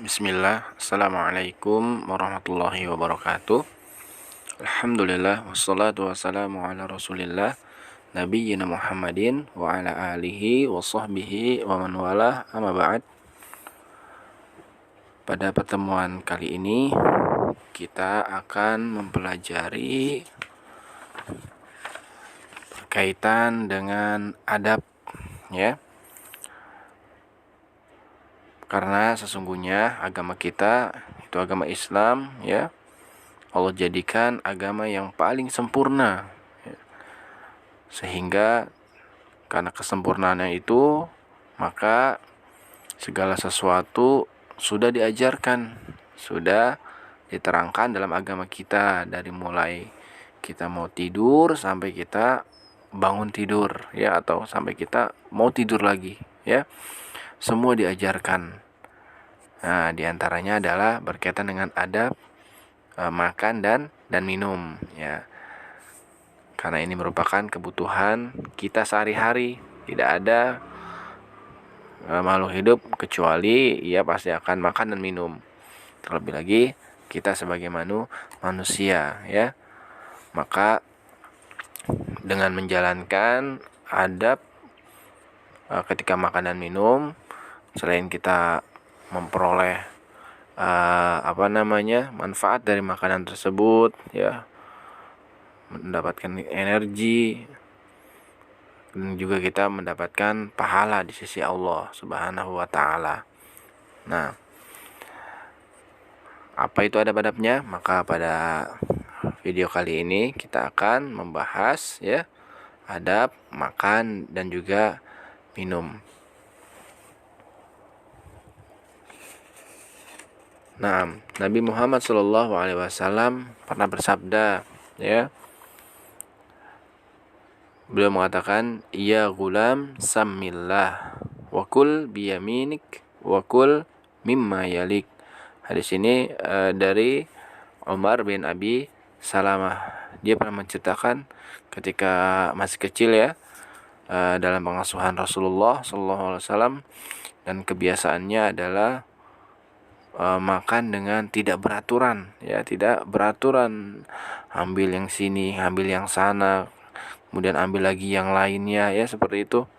Bismillah, Assalamualaikum warahmatullahi wabarakatuh. Alhamdulillah, wassalatu wassalamu ala rasulillah Nabiyyina Muhammadin wa ala alihi wa sahbihi wa man walah, amma ba'd. Pada pertemuan kali ini kita akan mempelajari berkaitan dengan adab, ya. Karena sesungguhnya agama kita itu agama Islam, ya. Allah jadikan agama yang paling sempurna, sehingga karena kesempurnaannya itu maka segala sesuatu sudah diajarkan, sudah diterangkan dalam agama kita, dari mulai kita mau tidur sampai kita bangun tidur, ya, atau sampai kita mau tidur lagi, ya, semua diajarkan. Nah, diantaranya adalah berkaitan dengan adab makan dan minum, ya, karena ini merupakan kebutuhan kita sehari-hari. Tidak ada makhluk hidup kecuali ia pasti akan makan dan minum. Terlebih lagi kita sebagai manusia, ya. Maka dengan menjalankan adab ketika makan dan minum, selain kita memperoleh manfaat dari makanan tersebut, ya, mendapatkan energi, dan juga kita mendapatkan pahala di sisi Allah Subhanahu wa taala. Nah, apa itu adab-adabnya? Maka pada video kali ini kita akan membahas, ya, adab makan dan juga minum. Nah, Nabi Muhammad SAW pernah bersabda, ya, beliau mengatakan, ya gulam samillah wakul biyaminik wakul mimma yalik. Hadis ini dari Umar bin Abi Salamah. Dia pernah menceritakan ketika masih kecil, ya, dalam pengasuhan Rasulullah SAW, dan kebiasaannya adalah makan dengan tidak beraturan, ya, tidak beraturan, ambil yang sini, ambil yang sana, kemudian ambil lagi yang lainnya, ya, seperti itu.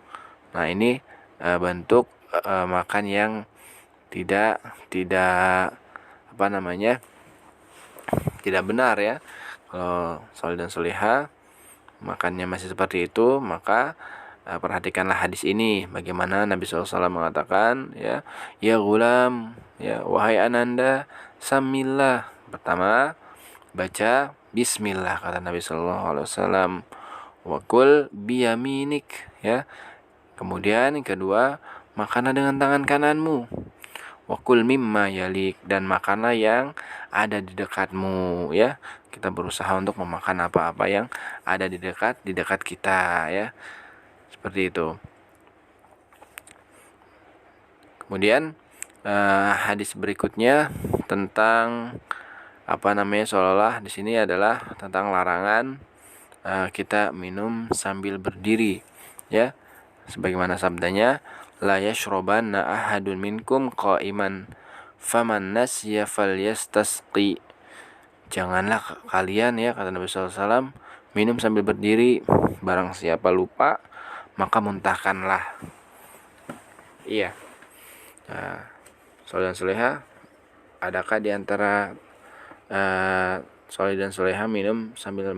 Nah, ini bentuk makan yang tidak tidak benar, ya. Kalau soleh dan soleha makannya masih seperti itu, maka perhatikanlah hadis ini, bagaimana Nabi SAW mengatakan, ya gulam, ya, wahai ananda, samillah. Pertama, baca bismillah, kata Nabi SAW. Wakul biyaminik, ya. Kemudian yang kedua, makanlah dengan tangan kananmu. Wakul mimma yalik, dan makanlah yang ada di dekatmu, ya. Kita berusaha untuk memakan apa-apa yang ada di dekat kita, ya. Seperti itu. Kemudian hadis berikutnya tentang seolah-olah di sini adalah tentang larangan kita minum sambil berdiri, ya. Sebagaimana sabdanya, la yashrabanna ahadun minkum qa'iman faman nasiya falyastasqi. Janganlah kalian, ya, kata Nabi SAW, minum sambil berdiri. Barang siapa lupa, maka muntahkanlah. Iya. Nah, soleh dan soleha, adakah di antara soleh dan soleha minum dan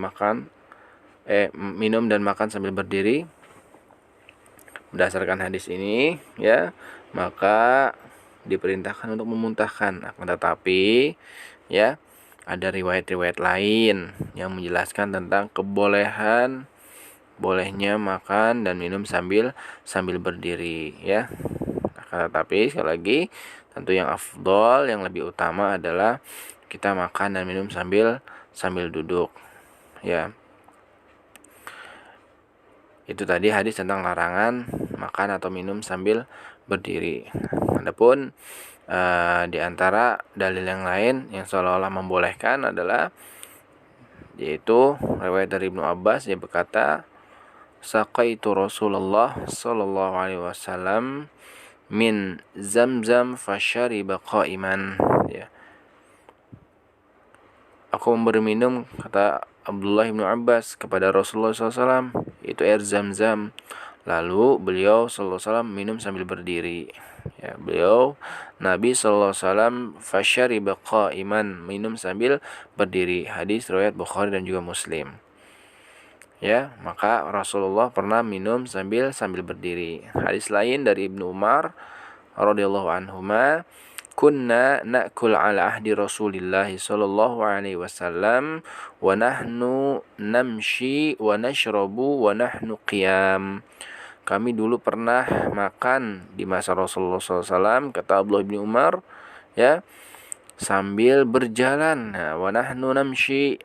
makan sambil berdiri? Berdasarkan hadis ini, ya, maka diperintahkan untuk memuntahkan. Akan tetapi, ya, ada riwayat-riwayat lain yang menjelaskan tentang bolehnya makan dan minum sambil berdiri, ya. Akan tetapi sekali lagi, tentu yang afdol, yang lebih utama adalah kita makan dan minum sambil duduk, ya. Itu tadi hadis tentang larangan makan atau minum sambil berdiri. Adapun di antara dalil yang lain yang seolah-olah membolehkan adalah, yaitu riwayat dari Ibnu Abbas, dia berkata, saqaitu Rasulullah sallallahu alaihi wasallam min zamzam fashariba qa'iman, ya. Aku memberi minum, kata Abdullah bin Abbas, kepada Rasulullah SAW, itu air zam-zam. Lalu beliau SAW minum sambil berdiri. Ya, beliau Nabi SAW fashariba qa'iman, minum sambil berdiri. Hadis riwayat Bukhari dan juga Muslim. Ya, maka Rasulullah pernah minum sambil berdiri. Hadis lain dari Ibnu Umar radhiyallahu anhuma, kunna na'kul ala ahdi Rasulillah sallallahu alaihi wasallam wa nahnu namshi wa nashrabu wa nahnu qiyam. Kami dulu pernah makan di masa Rasulullah SAW, kata Abdullah bin Umar, ya, sambil berjalan. Nah, wa nahnu namshi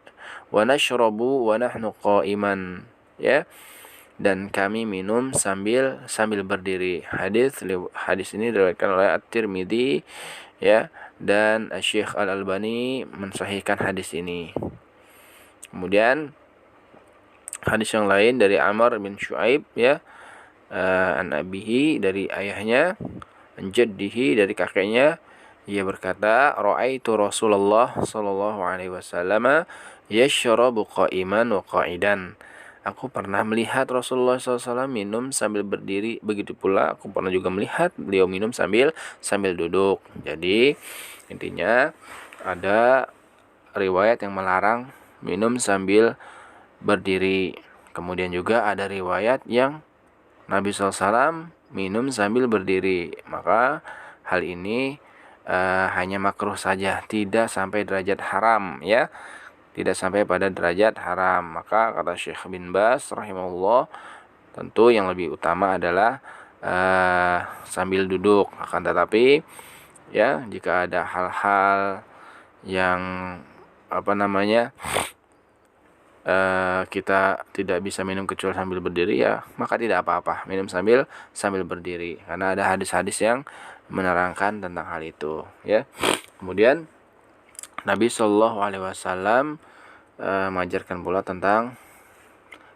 wa nashrabu wa nahnu qa'iman, ya, dan kami minum sambil berdiri. Hadis ini diriwayatkan oleh At-Tirmidzi, ya, dan Syekh Al-Albani mensahihkan hadis ini. Kemudian hadis yang lain dari Amr bin Shu'aib, ya, an abihi, dari ayahnya, an jaddihi, dari kakeknya, ia berkata, ra'aitu Rasulullah sallallahu alaihi wasallam yashrabu qa'iman wa qa'idan. Aku pernah melihat Rasulullah SAW minum sambil berdiri. Begitu pula aku pernah juga melihat beliau minum sambil duduk. Jadi intinya ada riwayat yang melarang minum sambil berdiri. Kemudian juga ada riwayat yang Nabi SAW minum sambil berdiri. Maka hal ini hanya makruh saja, tidak sampai derajat haram, ya. Tidak sampai pada derajat haram. Maka kata Syekh bin Baz rahimahullah, tentu yang lebih utama adalah sambil duduk. Akan tetapi, ya, jika ada hal-hal yang kita tidak bisa minum kecuali sambil berdiri, ya, maka tidak apa-apa minum sambil berdiri, karena ada hadis-hadis yang menerangkan tentang hal itu, ya. Kemudian Nabi Shallallahu Alaihi Wasallam mengajarkan pula tentang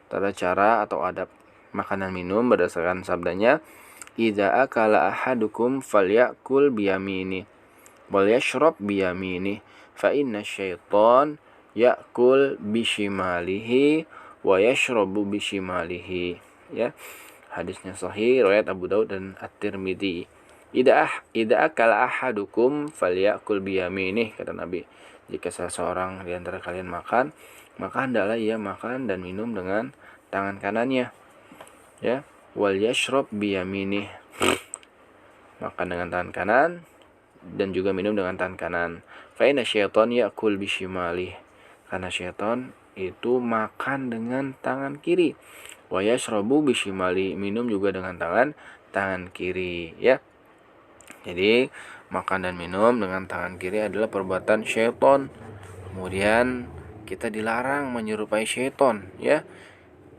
tata cara atau adab makanan minum berdasarkan sabdanya, idza akala ahadukum falyakul biyamini wal yashrab biyamini fa inna syaitan yakul bishimalihi wa yashrabu bishimalihi, ya. Hadisnya sahih riwayat Abu Daud dan At-Tirmidzi. Idza akala ahadukum falyakul biyamini, kata Nabi, jika salah seorang di antara kalian makan, maka hendaklah ia makan dan minum dengan tangan kanannya, ya. Wal yashrab biyaminih, makan dengan tangan kanan dan juga minum dengan tangan kanan. Fa inna syaitan yakul bishimalih, karena syaitan itu makan dengan tangan kiri. Wa yashrabu bishimali, minum juga dengan tangan kiri, ya. Jadi makan dan minum dengan tangan kiri adalah perbuatan syaitan. Kemudian kita dilarang menyerupai syaitan, ya.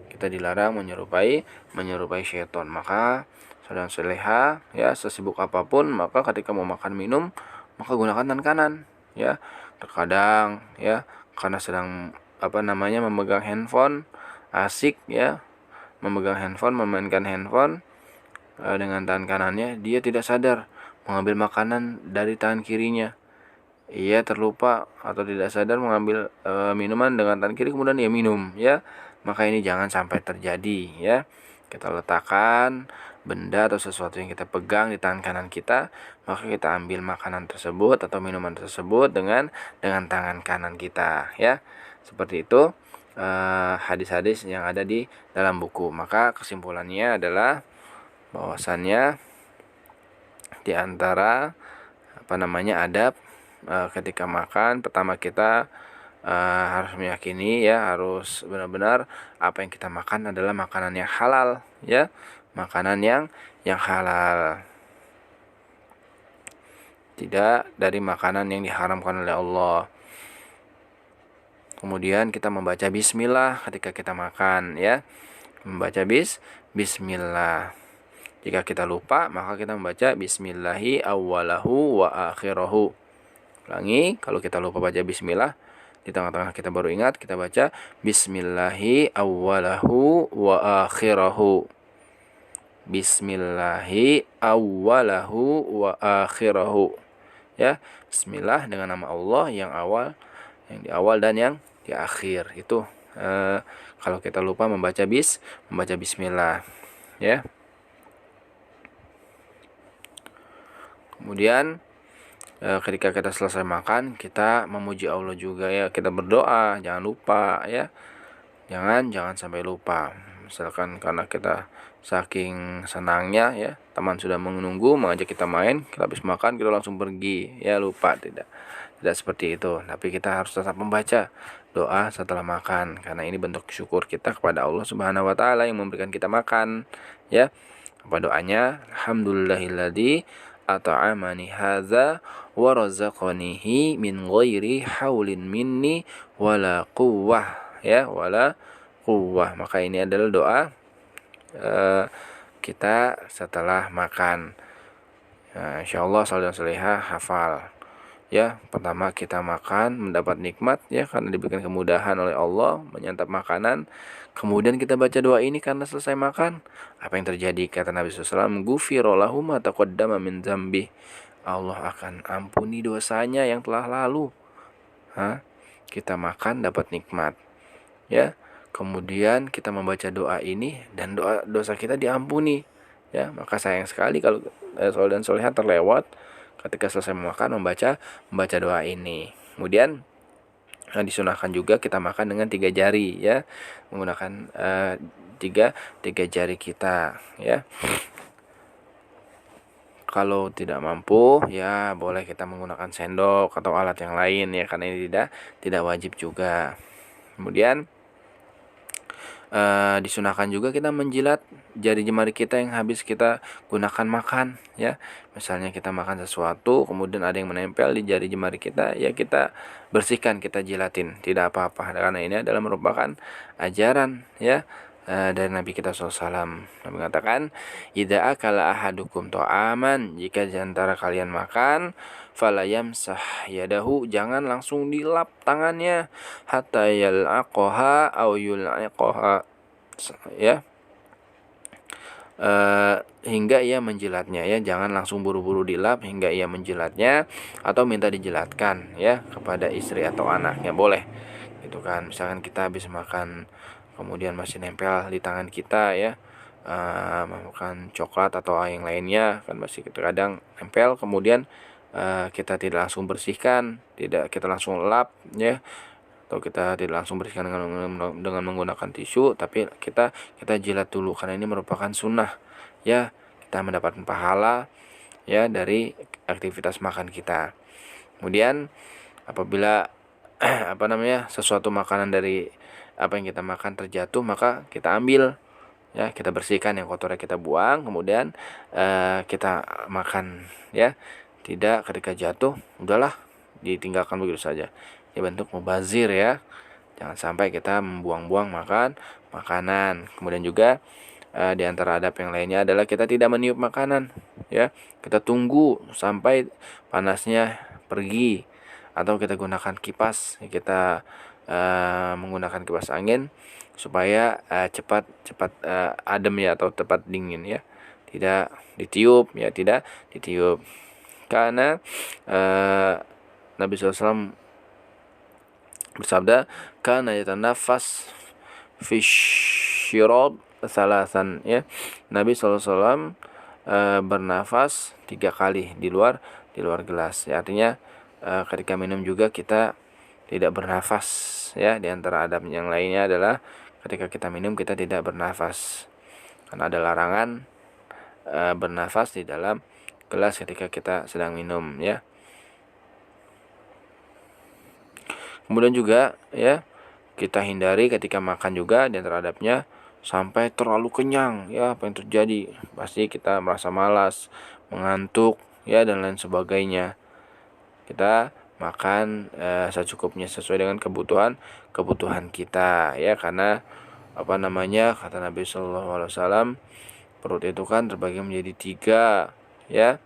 Kita dilarang menyerupai syaitan. Maka saudara soleha, ya, sesibuk apapun, maka ketika mau makan minum, maka gunakan tangan kanan, ya. Terkadang, ya, karena sedang memegang handphone, asik, ya, memegang handphone, memainkan handphone dengan tangan kanannya, dia tidak sadar mengambil makanan dari tangan kirinya. Ia terlupa atau tidak sadar mengambil minuman dengan tangan kiri, kemudian ia minum, ya. Maka ini jangan sampai terjadi, ya. Kita letakkan benda atau sesuatu yang kita pegang di tangan kanan kita, maka kita ambil makanan tersebut atau minuman tersebut dengan tangan kanan kita, ya. Seperti itu hadis-hadis yang ada di dalam buku. Maka kesimpulannya adalah bahwasannya di antara adab ketika makan, pertama kita harus meyakini, ya, harus benar-benar apa yang kita makan adalah makanan yang halal, ya, makanan yang halal, tidak dari makanan yang diharamkan oleh Allah. Kemudian kita membaca bismillah ketika kita makan, ya, membaca bismillah. Jika kita lupa, maka kita membaca bismillahi awwalahu wa akhirahu. Ulangi, kalau kita lupa baca bismillah, di tengah-tengah kita baru ingat, kita baca bismillahi awwalahu wa akhirahu. Bismillahi awwalahu wa akhirahu. Ya, bismillah dengan nama Allah yang di awal dan yang di akhir. Itu kalau kita lupa membaca bismillah, ya. Kemudian ketika kita selesai makan, kita memuji Allah juga, ya. Kita berdoa, jangan lupa, ya. Jangan sampai lupa. Misalkan karena kita saking senangnya, ya, teman sudah menunggu mengajak kita main, kita habis makan kita langsung pergi, ya, lupa. Tidak seperti itu, tapi kita harus tetap membaca doa setelah makan, karena ini bentuk syukur kita kepada Allah Subhanahu wa taala yang memberikan kita makan, ya. Apa doanya? Alhamdulillahilladzi at'amani hadza wa razaqanihi min ghairi haulin minni wala quwwah, ya, wala quwwah. Maka ini adalah doa kita setelah makan. Insyaallah salih dan salihah hafal. Ya, pertama kita makan mendapat nikmat, ya, karena diberikan kemudahan oleh Allah menyantap makanan. Kemudian kita baca doa ini karena selesai makan. Apa yang terjadi? Kata Nabi SAW, "Ghufira lahu ma taqaddama min dzambi." Allah akan ampuni dosanya yang telah lalu. Kita makan dapat nikmat, ya. Kemudian kita membaca doa ini dan dosa kita diampuni, ya. Maka sayang sekali kalau soleh dan solehah terlewat ketika selesai makan membaca doa ini. Kemudian disunahkan juga kita makan dengan 3 jari, ya, menggunakan tiga jari kita, ya. Kalau tidak mampu, ya boleh kita menggunakan sendok atau alat yang lain, ya, karena ini tidak wajib juga. Kemudian disunahkan juga kita menjilat jari jemari kita yang habis kita gunakan makan, ya. Misalnya kita makan sesuatu kemudian ada yang menempel di jari jemari kita, ya kita bersihkan, kita jilatin, tidak apa-apa, karena ini adalah merupakan ajaran, ya, dari Nabi kita SAW. Nabi mengatakan, "Idza akala ahadukum ta'aman," jika di antara kalian makan, fala yamsah yadahu, jangan langsung dilap tangannya, hatta yal'aqaha aw yul'iqaha, ya, hingga ia menjilatnya, ya. Jangan langsung buru-buru dilap hingga ia menjilatnya atau minta dijilatkan, ya, kepada istri atau anaknya, boleh. Itu kan, misalkan kita habis makan kemudian masih nempel di tangan kita, ya, makan coklat atau yang lainnya kan masih kadang nempel, kemudian kita tidak langsung bersihkan, tidak kita langsung lap, ya, atau kita tidak langsung bersihkan dengan menggunakan tisu, tapi kita jilat dulu karena ini merupakan sunnah, ya. Kita mendapatkan pahala, ya, dari aktivitas makan kita. Kemudian apabila sesuatu makanan dari apa yang kita makan terjatuh, maka kita ambil, ya, kita bersihkan, yang kotornya kita buang, kemudian kita makan, ya. Tidak ketika jatuh udahlah ditinggalkan begitu saja. Ini bentuk mubazir, ya. Jangan sampai kita membuang-buang makanan. Kemudian juga di antara adab yang lainnya adalah kita tidak meniup makanan, ya. Kita tunggu sampai panasnya pergi, atau kita gunakan kipas, kita menggunakan kipas angin supaya cepat adem, ya, atau cepat dingin, ya. Tidak ditiup, ya, tidak ditiup. Karena Nabi SAW bersabda, "Kana yatanafas fi syirab salasan," ya. Nabi SAW bernafas 3 kali di luar gelas, ya. Artinya ketika minum juga kita tidak bernafas, ya. Di antara adab yang lainnya adalah ketika kita minum kita tidak bernafas, karena ada larangan bernafas di dalam gelas ketika kita sedang minum, ya. Kemudian juga, ya, kita hindari ketika makan juga di antara adabnya sampai terlalu kenyang, ya. Apa yang terjadi? Pasti kita merasa malas, mengantuk, ya, dan lain sebagainya. Kita makan secukupnya sesuai dengan kebutuhan kita, ya, karena kata Nabi SAW, perut itu kan terbagi menjadi 3, ya,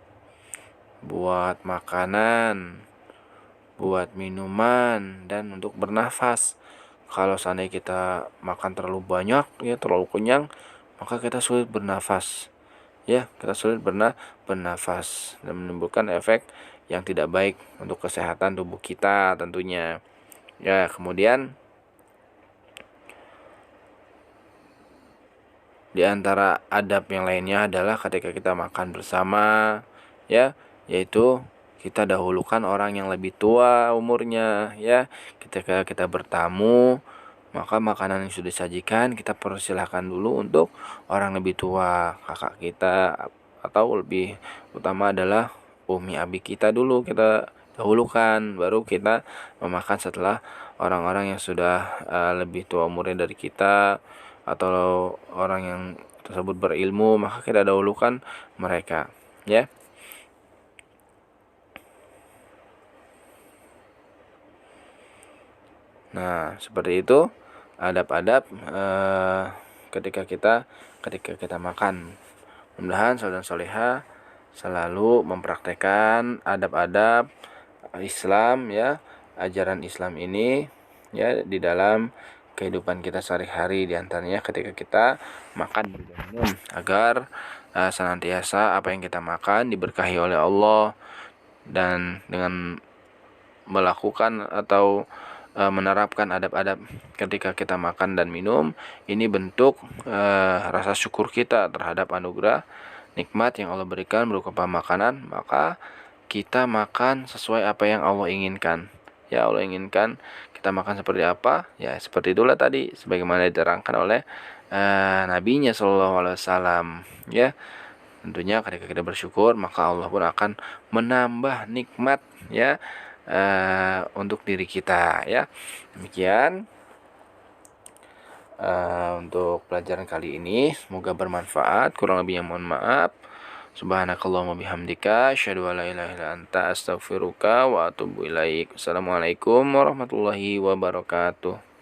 buat makanan, buat minuman, dan untuk bernafas. Kalau seandainya kita makan terlalu banyak, ya, terlalu kenyang, maka kita sulit bernafas. ya kita sulit bernafas dan menimbulkan efek yang tidak baik untuk kesehatan tubuh kita tentunya. Ya, kemudian di antara adab yang lainnya adalah ketika kita makan bersama, ya, yaitu kita dahulukan orang yang lebih tua umurnya, ya. Ketika kita bertamu, maka makanan yang sudah disajikan kita persilahkan dulu untuk orang lebih tua, kakak kita, atau lebih utama adalah umi abi kita dulu kita dahulukan, baru kita memakan setelah orang-orang yang sudah lebih tua umurnya dari kita atau orang yang tersebut berilmu, maka kita dahulukan mereka, ya. Nah, seperti itu adab-adab ketika kita makan. Mudah-mudahan saudara soleha selalu mempraktekkan adab-adab Islam, ya, ajaran Islam ini, ya, di dalam kehidupan kita sehari-hari, di antaranya ketika kita makan dan minum, agar senantiasa apa yang kita makan diberkahi oleh Allah, dan dengan melakukan atau menerapkan adab-adab ketika kita makan dan minum, ini bentuk rasa syukur kita terhadap anugerah nikmat yang Allah berikan berupa makanan, maka kita makan sesuai apa yang Allah inginkan. Ya, Allah inginkan kita makan seperti apa, ya seperti itulah tadi sebagaimana diterangkan oleh nabinya sallallahu alaihi wasallam, ya. Tentunya ketika kita bersyukur, maka Allah pun akan menambah nikmat, ya, untuk diri kita, ya. Demikian untuk pelajaran kali ini, semoga bermanfaat. Kurang lebihnya mohon maaf. Subhanakallahumma bihamdika asyhadu an la ilaha illa anta astaghfiruka wa atubu ilaik. Assalamualaikum warahmatullahi wabarakatuh.